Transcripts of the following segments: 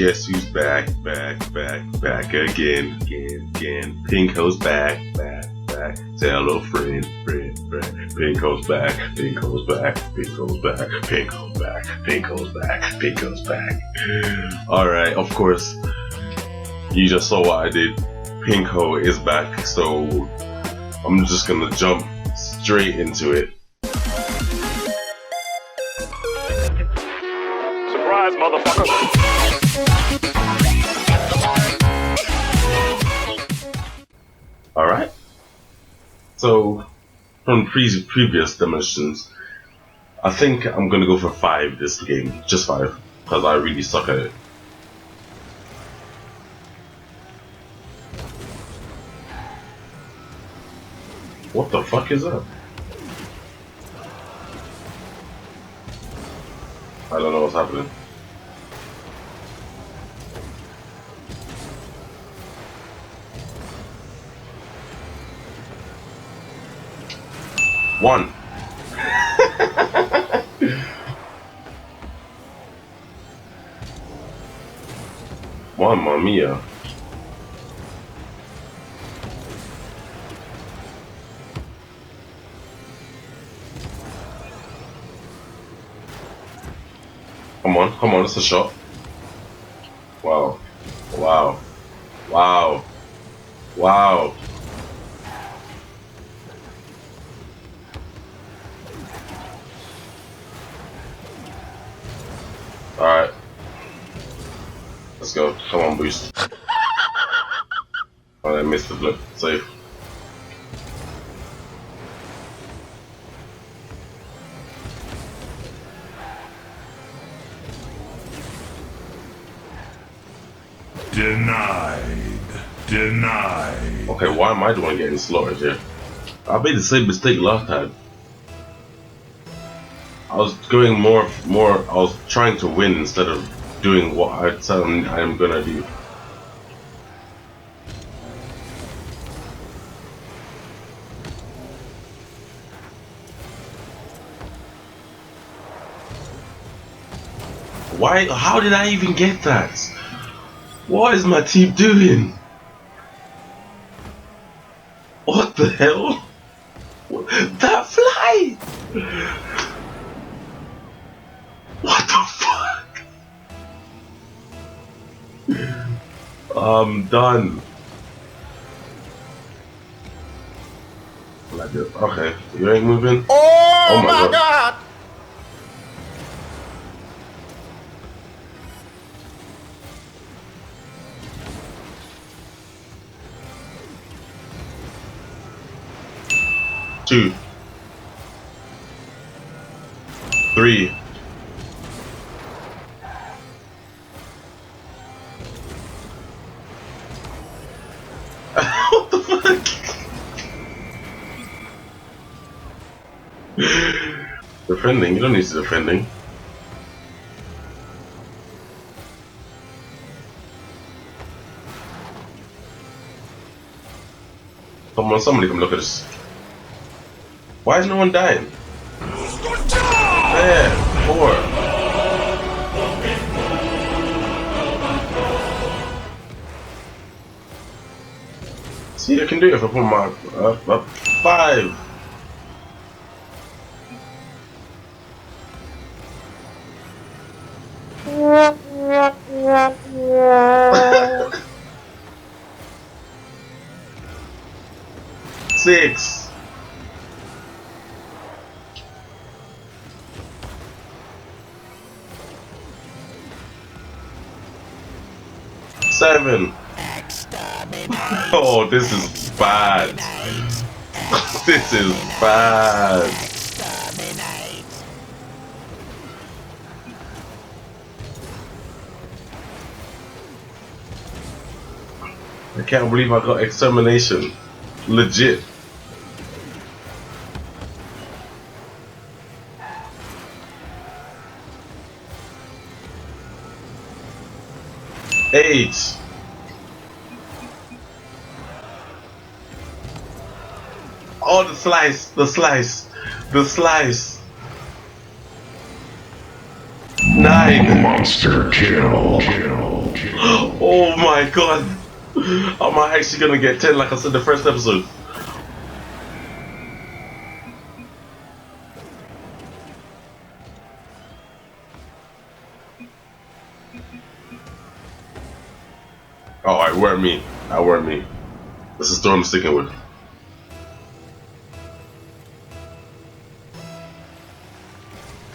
Guess who's back again. Pinko's back. Say hello, friend. Pinko's back. Alright, of course, you just saw what I did. Pinko is back, so I'm just gonna jump straight into it. Surprise, motherfucker! Alright. So, from previous demolitions, I think I'm gonna go for 5 this game. Just 5. Because I really suck at it. What the fuck is that? I don't know what's happening. One. Mamma mia. Come on, that's a shot. Wow. Alright. Let's go. Come on, boost. Oh, I missed the flip. Safe. Denied. Okay, why am I the one getting slaughtered here? I made the same mistake last time. I was going more. I was trying to win instead of doing what I said I'm gonna do. Why? How did I even get that? What is my team doing? What the hell? That fly! What the fuck? I'm done. Like this. Okay, you ain't moving. Oh my god! Two. 3. What the fuck? Defending? You don't need to defending. Come on, somebody come look at this. Why is no one dying? Man, 4. See, I can do it if I put my 5. Six. 7. Oh, this is bad. This is bad. I can't believe I got extermination. Legit. Eight. Oh, the slice. 9. Monster kill. Oh my god! Am I actually gonna get 10 like I said the first episode? Alright, weren't me. That weren't me. This is the story I'm sticking with.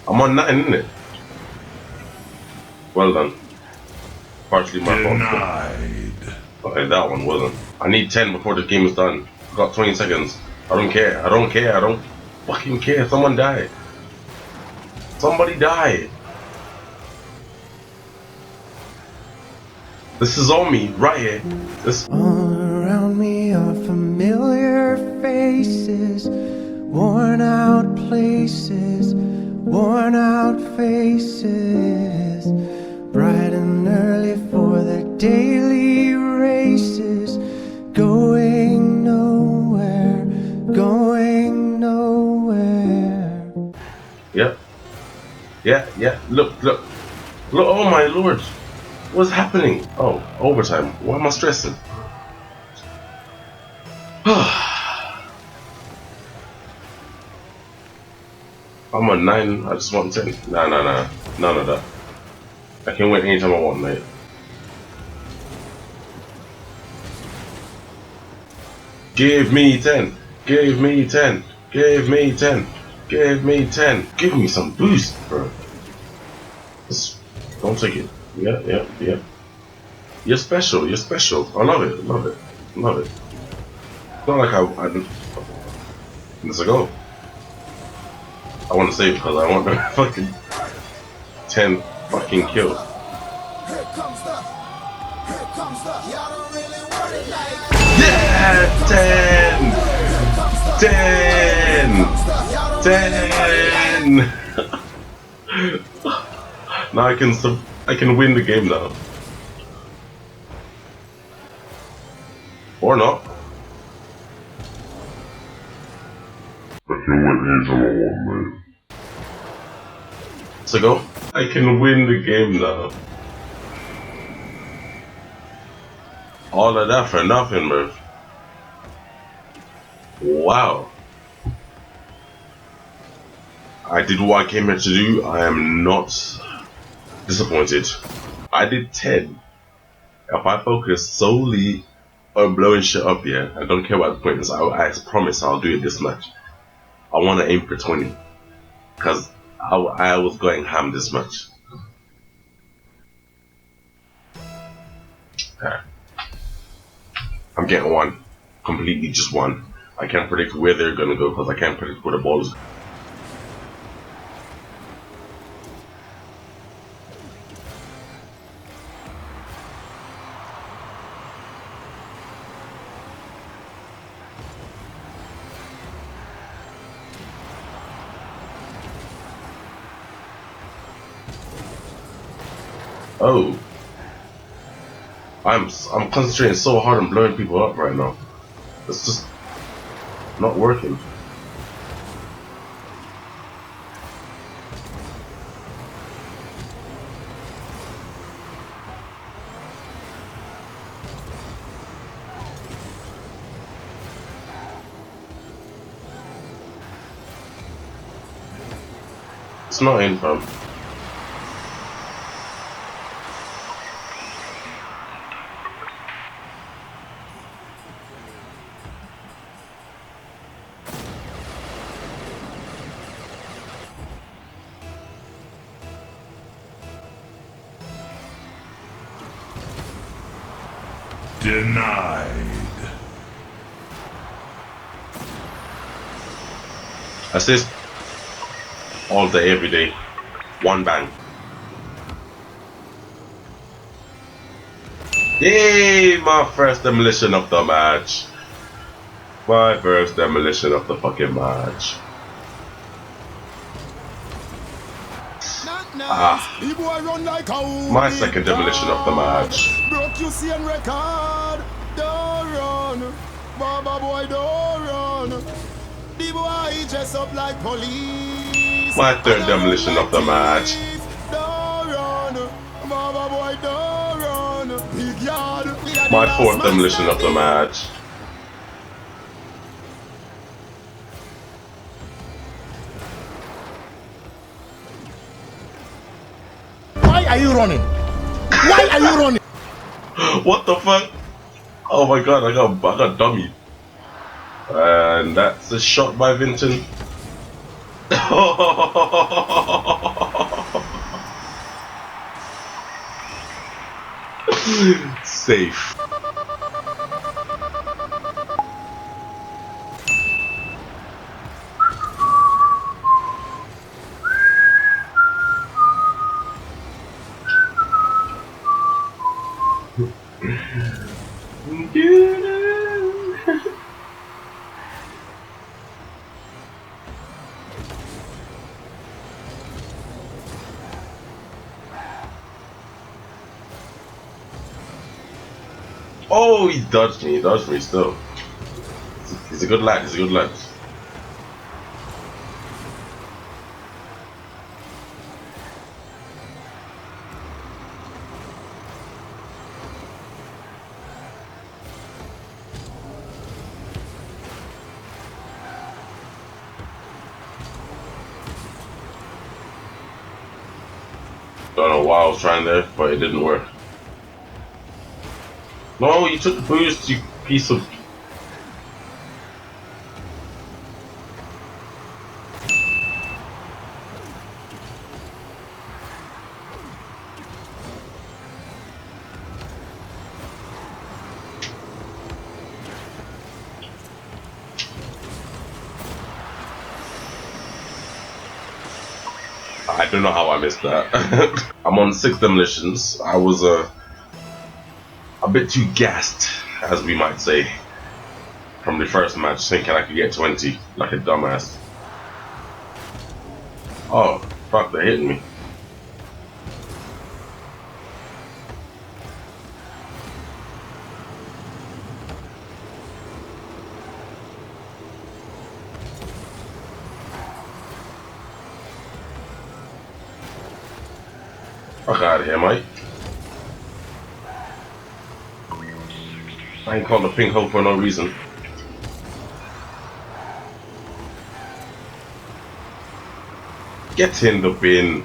I'm on 9, isn't it? Well done. Partially my fault. Okay, that one wasn't. I need 10 before the game is done. I've got 20 seconds. I don't care. I don't care. I don't fucking care. Someone died. Somebody died. This is on me, right here. This. All around me are familiar faces, worn out places, worn out faces, bright and early for their daily races, going nowhere, going nowhere. Yep. Yeah. Look. Oh my lord. What's happening? Oh, overtime. Why am I stressing? I'm on 9. I just want 10. Nah. None of that. I can win anytime I want, mate. Give me 10. Give me 10. Give me 10. Give me 10. Give me some boost, bro. Just don't take it. Yeah. You're special. I love it. It's not like I let's go. I want to save because I want the fucking 10 fucking kills. Yeah, 10. Now I can win the game now. Or not. So go. I can win the game now. All of that for nothing, Murph. Wow. I did what I came here to do. I am not disappointed. I did 10. If I focus solely on blowing shit up here, I don't care about the points. I promise I'll do it this match. I want to aim for 20 because I was going ham this much. Okay. I'm getting 1, completely just 1. I can't predict where they're gonna go because I can't predict where the ball is. Oh, I'm concentrating so hard on blowing people up right now. It's just not working. It's not in, fam. Denied. Assist all day, every day. 1 bang. Yay! My first demolition of the match. My first demolition of the fucking match. My second demolition of the match. Broke you see and record. Don't run. Baba boy, don't run. The boy dress up like police. My third demolition of the match. Don't run. Baba boy, don't run. My fourth demolition of the match. Why are you running? Why are you running? What the fuck? Oh my god, I got dummy. And that's a shot by Vinton. Safe. Oh, he dodged me still. He's a good lad, he's a good lad. Don't know why I was trying there, but it didn't work. No, you took the boost, you piece of... I don't know how I missed that. I'm on 6 demolitions. I was a bit too gassed, as we might say, from the first match, thinking I could get 20 like a dumbass. Oh, fuck, they're hitting me. Fuck out of here, mate. I ain't called a pink hole for no reason. Get in the bin.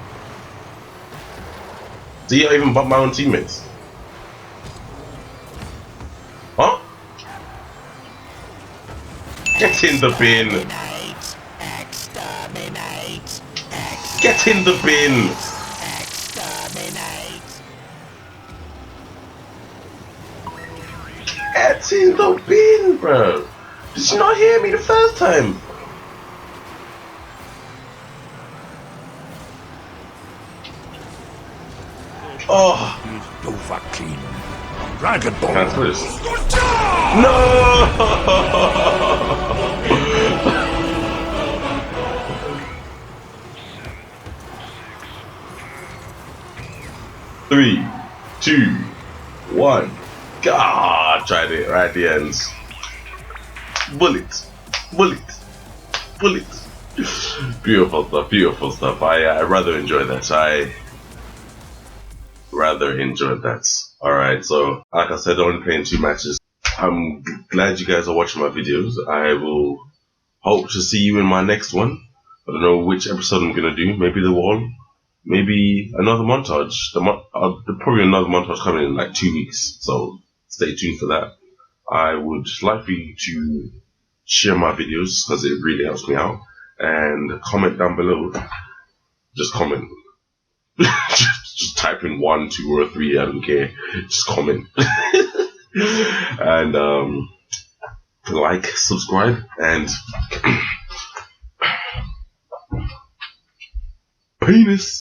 See, I even bumped my own teammates. Huh? Get in the bin. Get in the bin. Get in the bin, bro. Did you not hear me the first time? Oh. Dragon Ball. Cancel this. No! 3, 2, 1. God, tried it right at the ends. Bullet. Beautiful stuff. I rather enjoy that. I rather enjoyed that. Alright, so like I said, only playing 2 matches. I'm glad you guys are watching my videos. I will hope to see you in my next one. I don't know which episode I'm gonna do. Maybe the wall. Maybe another montage. Probably another montage coming in like 2 weeks. So stay tuned for that. I would like for you to share my videos because it really helps me out. And comment down below. Just comment. just type in 1, 2, or 3. I don't care. Just comment. And like, subscribe, and penis.